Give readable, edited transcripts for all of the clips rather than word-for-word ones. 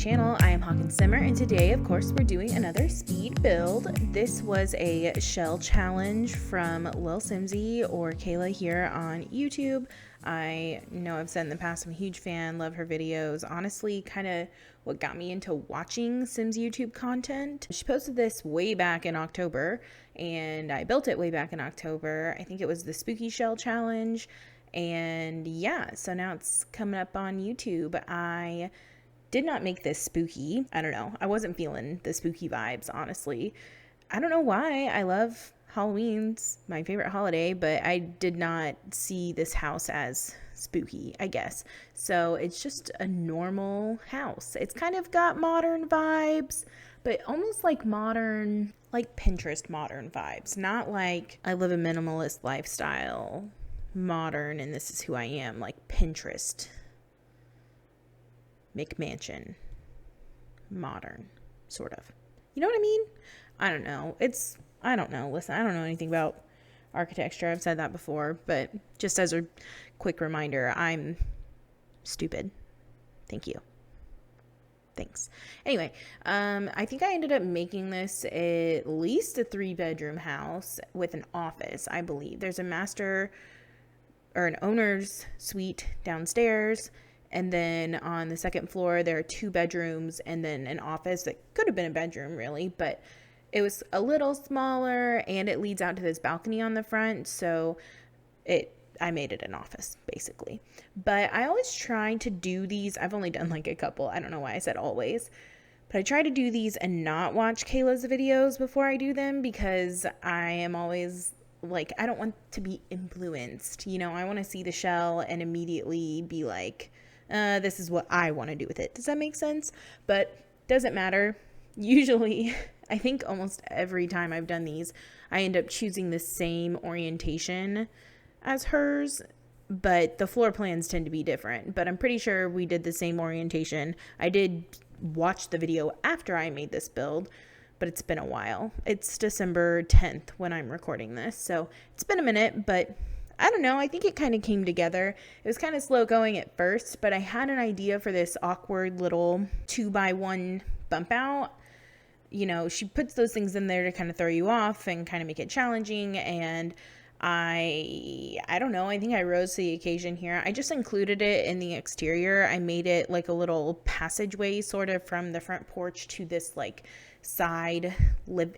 channel. I am Hawkinsimmer, and today, of course, we're doing another speed build. This was a shell challenge from Lil Simsie or Kayla here on YouTube. I know I've said in the past I'm a huge fan, love her videos. Honestly, kind of what got me into watching Sims YouTube content. She posted this way back in October, and I built it way back in October. I think it was the Spooky Shell Challenge. And yeah, so now it's coming up on YouTube. I did not make this spooky. I don't know. I wasn't feeling the spooky vibes, honestly. I don't know why. I love Halloween's my favorite holiday, but I did not see this house as spooky, I guess. So it's just a normal house. It's kind of got modern vibes, but almost like modern, like Pinterest modern vibes. Not like I live a minimalist lifestyle, modern, and this is who I am, like Pinterest McMansion modern, sort of. You know what I mean? I don't know. I don't know. Listen, I don't know anything about architecture. I've said that before, but just as a quick reminder, I'm stupid. Thank you. Thanks. Anyway, I think I ended up making this at least a 3-bedroom house with an office, I believe. There's a master or an owner's suite downstairs, and then on the second floor there are 2 bedrooms and then an office that could have been a bedroom really, but it was a little smaller and it leads out to this balcony on the front, so I made it an office basically. But I always try to do these, I've only done like a couple, I don't know why I said always, but I try to do these and not watch Kayla's videos before I do them, because I am always like, I don't want to be influenced, you know. I want to see the shell and immediately be like, this is what I want to do with it. Does that make sense? But doesn't matter. Usually, I think almost every time I've done these, I end up choosing the same orientation as hers, but the floor plans tend to be different. But I'm pretty sure we did the same orientation. I did watch the video after I made this build, but it's been a while. It's December 10th when I'm recording this, so it's been a minute, but I don't know. I think it kind of came together. It was kind of slow going at first, but I had an idea for this awkward little 2x1 bump out. You know, she puts those things in there to kind of throw you off and kind of make it challenging, and I don't know. I think I rose to the occasion here. I just included it in the exterior. I made it like a little passageway sort of from the front porch to this like side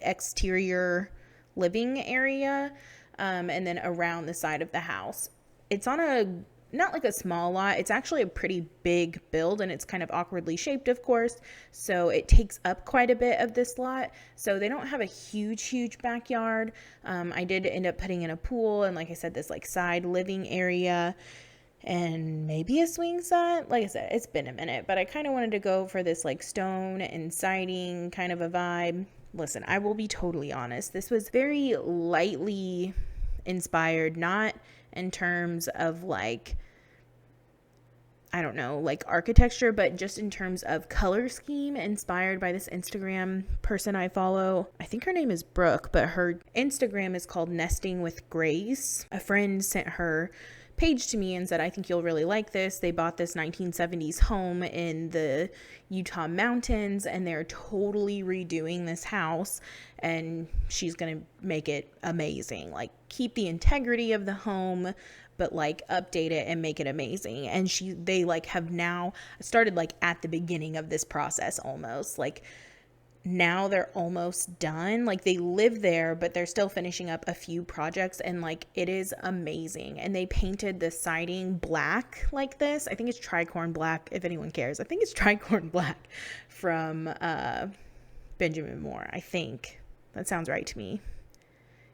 exterior living area, and then around the side of the house. It's on a not like a small lot, it's actually a pretty big build, and it's kind of awkwardly shaped, of course, so it takes up quite a bit of this lot. So they don't have a huge backyard. I did end up putting in a pool and, like I said, this like side living area and maybe a swing set. Like I said, it's been a minute, but I kind of wanted to go for this like stone and siding kind of a vibe. Listen, I will be totally honest, this was very lightly inspired, not in terms of like, I don't know, like architecture, but just in terms of color scheme, inspired by this Instagram person I follow. I think her name is Brooke, but her Instagram is called Nesting with Grace. A friend sent her page to me and said, I think you'll really like this. They bought this 1970s home in the Utah mountains, and they're totally redoing this house, and she's gonna make it amazing. Like, keep the integrity of the home, but like update it and make it amazing. And they like have now started like at the beginning of this process, almost like now they're almost done. Like, they live there, but they're still finishing up a few projects, and like it is amazing. And they painted the siding black like this. I think it's tricorn black, if anyone cares. I think it's tricorn black from Benjamin Moore. I think that sounds right to me.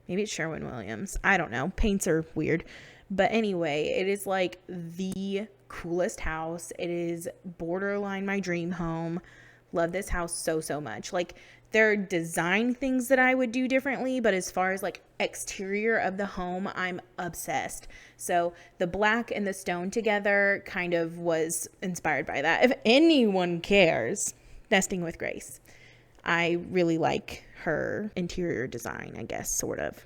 Maybe it's Sherwin-Williams. I don't know. Paints are weird. But anyway, it is like the coolest house. It is borderline my dream home. Love this house so much. Like, there are design things that I would do differently, but as far as like exterior of the home, I'm obsessed. So the black and the stone together kind of was inspired by that. If anyone cares, Nesting with Grace. I really like her interior design, I guess, sort of.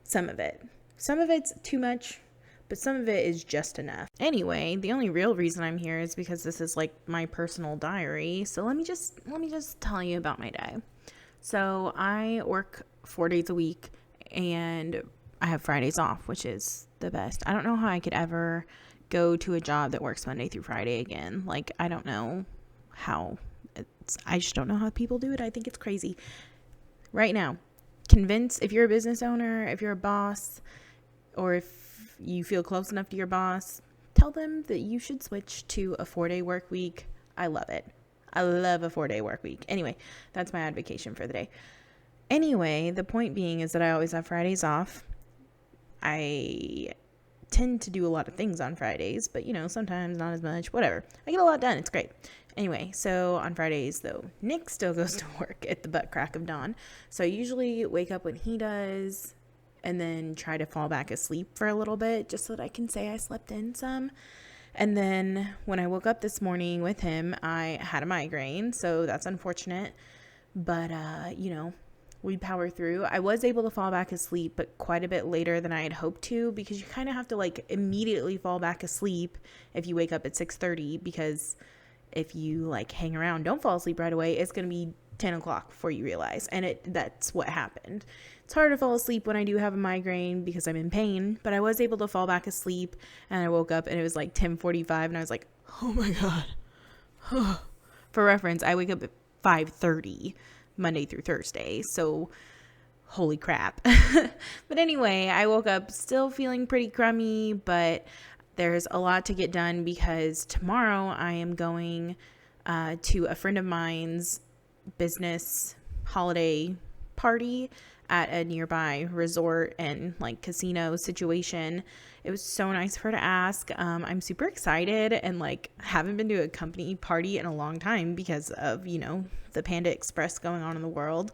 Some of it's too much, but some of it is just enough. Anyway, the only real reason I'm here is because this is like my personal diary. So let me just tell you about my day. So I work 4 days a week and I have Fridays off, which is the best. I don't know how I could ever go to a job that works Monday through Friday again. Like, I don't know how. I just don't know how people do it. I think it's crazy. Right now, if you're a business owner, if you're a boss, or if you feel close enough to your boss, tell them that you should switch to a 4-day work week. I love it. I love a 4-day work week. Anyway, that's my advocation for the day. Anyway, the point being is that I always have Fridays off. I tend to do a lot of things on Fridays, but sometimes not as much, whatever. I get a lot done. It's great. Anyway, so on Fridays though, Nick still goes to work at the butt crack of dawn. So I usually wake up when he does and then try to fall back asleep for a little bit just so that I can say I slept in some. And then when I woke up this morning with him, I had a migraine, so that's unfortunate. But, we power through. I was able to fall back asleep, but quite a bit later than I had hoped to, because you kind of have to like immediately fall back asleep if you wake up at 6:30, because if you like hang around, don't fall asleep right away, it's going to be 10 o'clock before you realize. And that's what happened. It's hard to fall asleep when I do have a migraine because I'm in pain, but I was able to fall back asleep, and I woke up and it was like 10:45 and I was like, oh my God. For reference, I wake up at 5:30 Monday through Thursday. So holy crap. But anyway, I woke up still feeling pretty crummy, but there's a lot to get done because tomorrow I am going to a friend of mine's business holiday party at a nearby resort and like casino situation. It was so nice of her to ask. I'm super excited and like haven't been to a company party in a long time because of, the Panda Express going on in the world.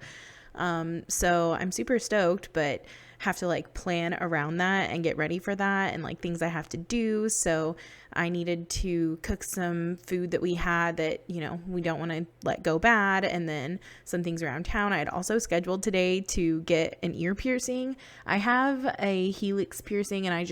So I'm super stoked, but have to like plan around that and get ready for that and like things I have to do. So I needed to cook some food that we had that, we don't want to let go bad. And then some things around town. I had also scheduled today to get an ear piercing. I have a helix piercing and I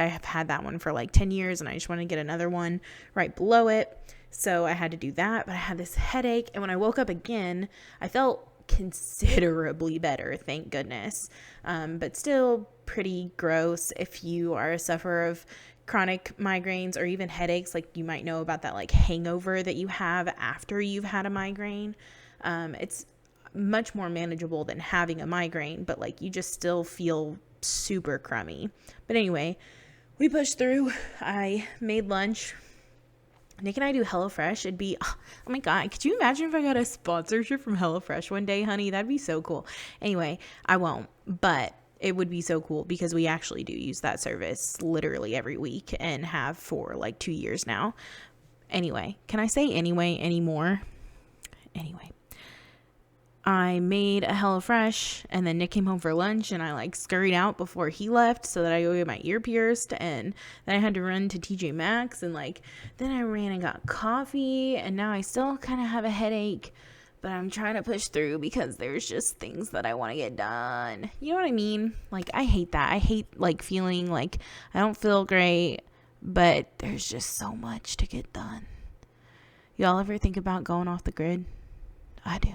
have had that one for like 10 years and I just want to get another one right below it. So I had to do that, but I had this headache. And when I woke up again, I felt considerably better, thank goodness, but still pretty gross. If you are a sufferer of chronic migraines or even headaches, like you might know about that like hangover that you have after you've had a migraine, it's much more manageable than having a migraine, but like you just still feel super crummy. But anyway, we pushed through. I made lunch. Nick and I do HelloFresh. It'd be, oh my God, could you imagine if I got a sponsorship from HelloFresh one day, honey? That'd be so cool. Anyway, I won't, but it would be so cool because we actually do use that service literally every week and have for like 2 years now. Anyway, can I say anyway anymore? Anyway, I made a HelloFresh and then Nick came home for lunch and I like scurried out before he left so that I go get my ear pierced, and then I had to run to TJ Maxx and like then I ran and got coffee, and now I still kind of have a headache, but I'm trying to push through because there's just things that I want to get done. You know what I mean? Like I hate that. I hate like feeling like I don't feel great, but there's just so much to get done. Y'all ever think about going off the grid? I do.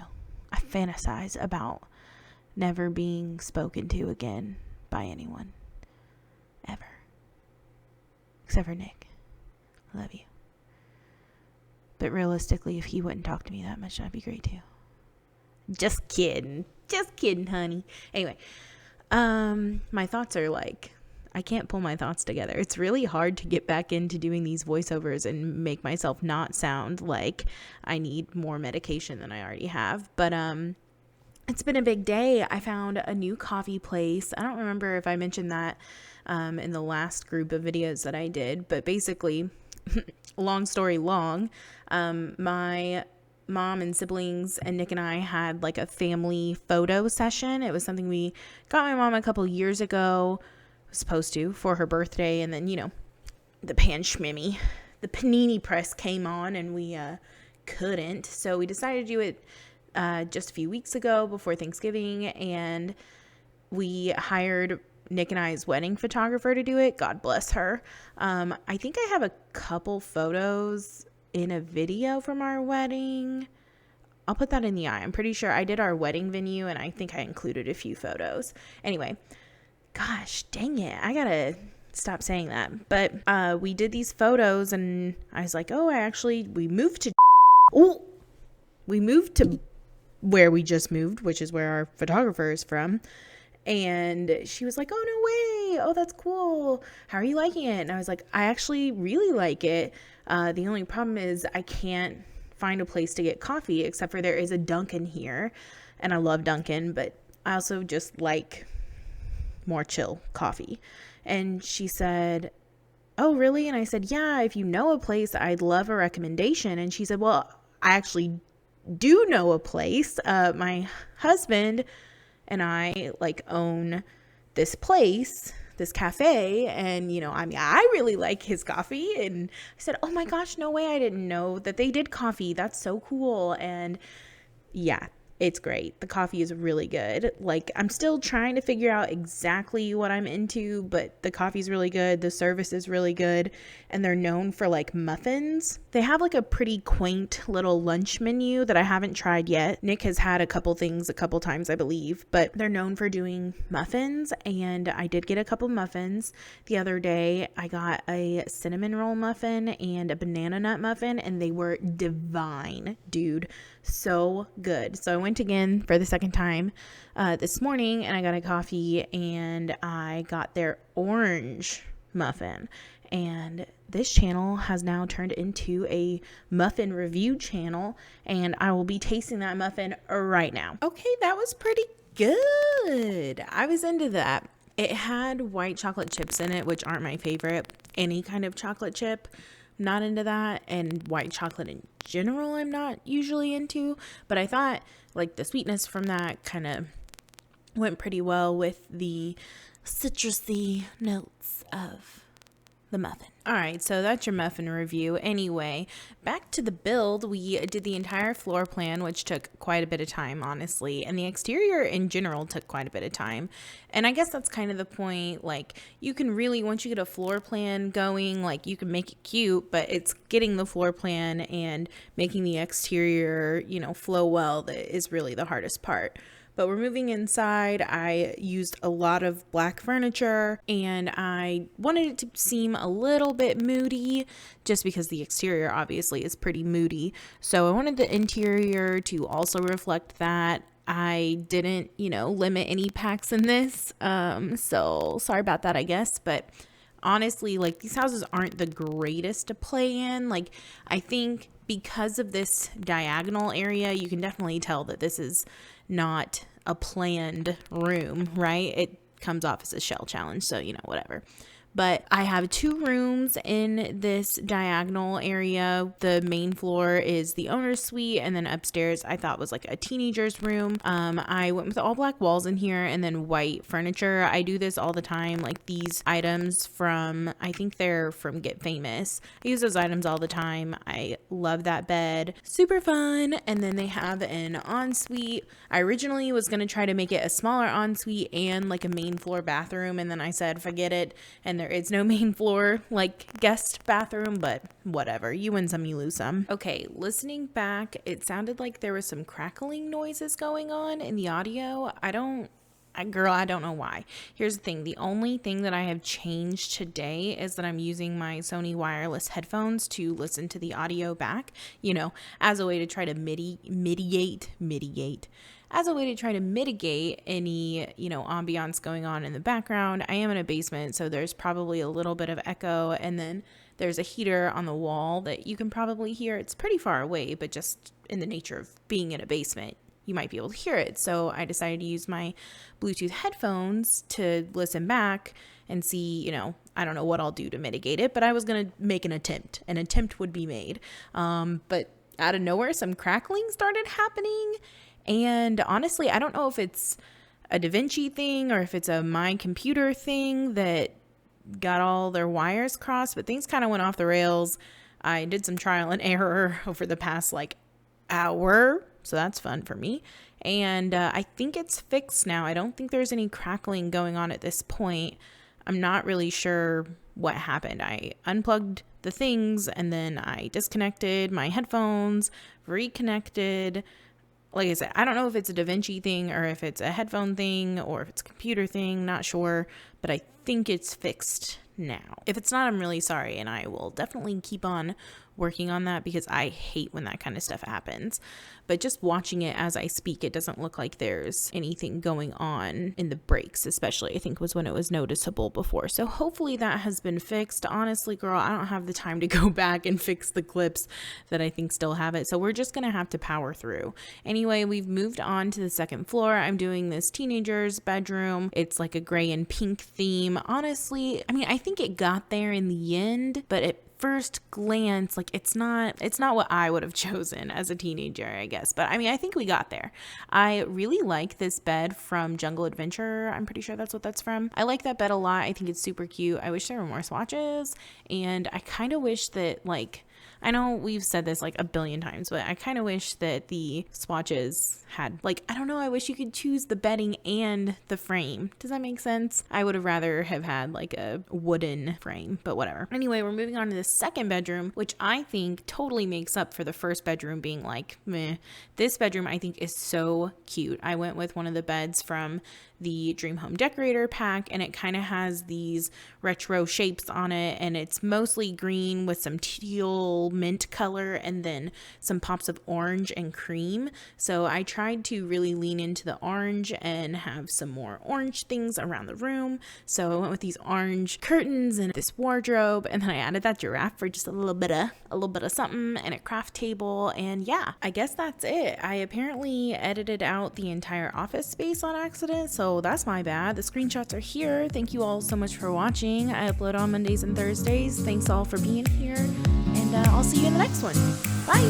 I fantasize about never being spoken to again by anyone. Ever. Except for Nick. I love you. But realistically, if he wouldn't talk to me that much, that'd be great too. Just kidding. Just kidding, honey. Anyway, my thoughts are like, I can't pull my thoughts together. It's really hard to get back into doing these voiceovers and make myself not sound like I need more medication than I already have. But it's been a big day. I found a new coffee place. I don't remember if I mentioned that in the last group of videos that I did. But basically, long story long, my mom and siblings and Nick and I had like a family photo session. It was something we got my mom a couple years ago. Supposed to for her birthday, and then the panini press came on and we couldn't, so we decided to do it just a few weeks ago before Thanksgiving, and we hired Nick and I's wedding photographer to do it. God bless her. I think I have a couple photos in a video from our wedding. I'll put that in the eye. I'm pretty sure I did our wedding venue and I think I included a few photos. Anyway, gosh, dang it. I gotta stop saying that. But we did these photos and I was like, oh, we moved to where we just moved, which is where our photographer is from. And she was like, oh, no way. Oh, that's cool. How are you liking it? And I was like, I actually really like it. The only problem is I can't find a place to get coffee, except for there is a Dunkin' here. And I love Dunkin', but I also just like more chill coffee. And she said, oh, really? And I said, yeah, if you know a place, I'd love a recommendation. And she said, well, I actually do know a place. My husband and I own this place, this cafe, and I really like his coffee. And I said, oh my gosh, no way, I didn't know that they did coffee. That's so cool. And yeah, it's great. The coffee is really good. I'm still trying to figure out exactly what I'm into, but the coffee's really good. The service is really good. And they're known for muffins. They have a pretty quaint little lunch menu that I haven't tried yet. Nick has had a couple things a couple times, I believe, but they're known for doing muffins. And I did get a couple muffins the other day. I got a cinnamon roll muffin and a banana nut muffin, and they were divine, dude. So good. So I went again for the second time this morning, and I got a coffee, and I got their orange muffin. And this channel has now turned into a muffin review channel, and I will be tasting that muffin right now. Okay, that was pretty good. I was into that. It had white chocolate chips in it, which aren't my favorite. Any kind of chocolate chip, not into that. And white chocolate in general, I'm not usually into. But I thought the sweetness from that kind of went pretty well with the citrusy notes of the muffin. All right, so that's your muffin review. Anyway, back to the build. We did the entire floor plan, which took quite a bit of time, honestly. And the exterior in general took quite a bit of time. And I guess that's kind of the point. You can really, once you get a floor plan going, you can make it cute, but it's getting the floor plan and making the exterior, flow well that is really the hardest part. But we're moving inside. I used a lot of black furniture, and I wanted it to seem a little bit moody just because the exterior obviously is pretty moody. So I wanted the interior to also reflect that. I didn't, limit any packs in this. So sorry about that, I guess. But honestly, these houses aren't the greatest to play in. I think because of this diagonal area, you can definitely tell that this is not a planned room, right? It comes off as a shell challenge, so whatever. But I have 2 rooms in this diagonal area. The main floor is the owner's suite, and then upstairs I thought was a teenager's room. I went with all black walls in here and then white furniture. I do this all the time. These items I think they're from Get Famous. I use those items all the time. I love that bed. Super fun. And then they have an ensuite. I originally was going to try to make it a smaller ensuite and a main floor bathroom, and then I said, forget it. And there is no main floor guest bathroom, but whatever. You win some, you lose some. Okay, listening back, it sounded like there was some crackling noises going on in the audio. I don't know why. Here's the thing. The only thing that I have changed today is that I'm using my Sony wireless headphones to listen to the audio back, as a way to try to mitigate any, ambiance going on in the background. I am in a basement, so there's probably a little bit of echo, and then there's a heater on the wall that you can probably hear. It's pretty far away, but just in the nature of being in a basement, you might be able to hear it. So I decided to use my Bluetooth headphones to listen back and see, I don't know what I'll do to mitigate it, but I was going to make an attempt. An attempt would be made. But out of nowhere, some crackling started happening. And honestly, I don't know if it's a DaVinci thing or if it's a my computer thing that got all their wires crossed, but things kind of went off the rails. I did some trial and error over the past hour, so that's fun for me. And I think it's fixed now. I don't think there's any crackling going on at this point. I'm not really sure what happened. I unplugged the things and then I disconnected my headphones, reconnected. Like I said, I don't know if it's a DaVinci thing or if it's a headphone thing or if it's a computer thing, not sure, but I think it's fixed now. If it's not, I'm really sorry, and I will definitely keep on working on that because I hate when that kind of stuff happens. But just watching it as I speak, it doesn't look like there's anything going on in the breaks, especially I think was when it was noticeable before. So hopefully that has been fixed. Honestly, girl, I don't have the time to go back and fix the clips that I think still have it. So we're just going to have to power through. Anyway, we've moved on to the second floor. I'm doing this teenager's bedroom. It's like a gray and pink theme. Honestly, I mean, I think it got there in the end, but at first glance, like it's not what I would have chosen as a teenager, I guess. But I mean, I think we got there. I really like this bed from Jungle Adventure. I'm pretty sure that's what that's from. I like that bed a lot. I think it's super cute. I wish there were more swatches, and I kind of wish that, like, I know we've said this like a billion times, but I kind of wish that the swatches had, like, I don't know, I wish you could choose the bedding and the frame. Does that make sense? I would have rather have had like a wooden frame, but whatever. Anyway, we're moving on to the second bedroom, which I think totally makes up for the first bedroom being like, meh. This bedroom I think is so cute. I went with one of the beds from the Dream Home Decorator pack, and it kind of has these retro shapes on it, and it's mostly green with some teal mint color and then some pops of orange and cream. So I tried to really lean into the orange and have some more orange things around the room. So I went with these orange curtains and this wardrobe, and then I added that giraffe for just a little bit of something, and a craft table. And yeah, I guess that's it. I apparently edited out the entire office space on accident, so that's my bad. The screenshots are here. Thank you all so much for watching. I upload on Mondays and Thursdays. Thanks all for being here, and I'll see you in the next one. Bye.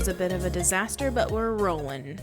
A bit of a disaster, but we're rolling.